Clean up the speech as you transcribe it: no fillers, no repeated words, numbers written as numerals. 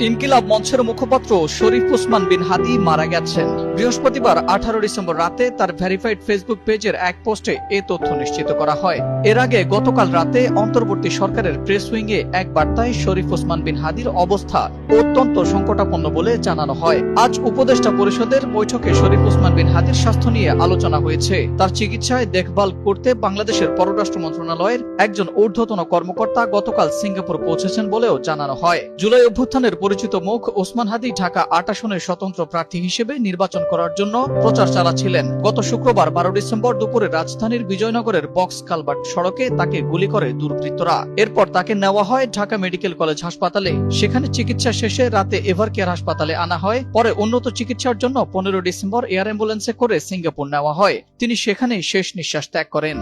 ইনকিলাব মঞ্চের মুখপাত্র শরীফ ওসমান বিন হাদী মারা গেছেন। বৃহস্পতিবার 18 ডিসেম্বর রাতে তার ভেরিফাইড ফেসবুক পেজের এক পোস্টে এ তথ্য নিশ্চিত করা হয়। এর আগে গতকাল রাতে অন্তর্বর্তী সরকারের প্রেস উইংয়ে এক বার্তায় শরীফ ওসমান বিন হাদীর অবস্থা অত্যন্ত সংকটাপন্ন বলে জানানো হয়। আজ উপদেষ্টা পরিষদের বৈঠকে শরীফ ওসমান বিন হাদীর স্বাস্থ্য নিয়ে আলোচনা হয়েছে। তার চিকিৎসায় দেখভাল করতে বাংলাদেশের পররাষ্ট্র মন্ত্রণালয়ের একজন ঊর্ধ্বতন কর্মকর্তা গতকাল সিঙ্গাপুর পৌঁছেছেন বলেও জানানো হয়। জুলাই অভ্যুত্থানের পরিচিত মুখ ওসমান হাদী ঢাকা ৮ আসনের স্বতন্ত্র প্রার্থী হিসেবে নির্বাচন করার জন্য প্রচার চালাচ্ছিলেন। গত শুক্রবার 12 ডিসেম্বর দুপুরে রাজধানীর বিজয়নগরের বক্স কালভার্ট সড়কে তাকে গুলি করে দুর্বৃত্তরা। এরপর তাকে নেওয়া হয় ঢাকা মেডিকেল কলেজ হাসপাতালে। সেখানে চিকিৎসা শেষে রাতে এভার কেয়ার হাসপাতালে আনা হয়। পরে উন্নত চিকিৎসার জন্য 15 ডিসেম্বর এয়ার অ্যাম্বুলেন্সে করে সিঙ্গাপুর নেওয়া হয়। তিনি সেখানেই শেষ নিঃশ্বাস ত্যাগ করেন।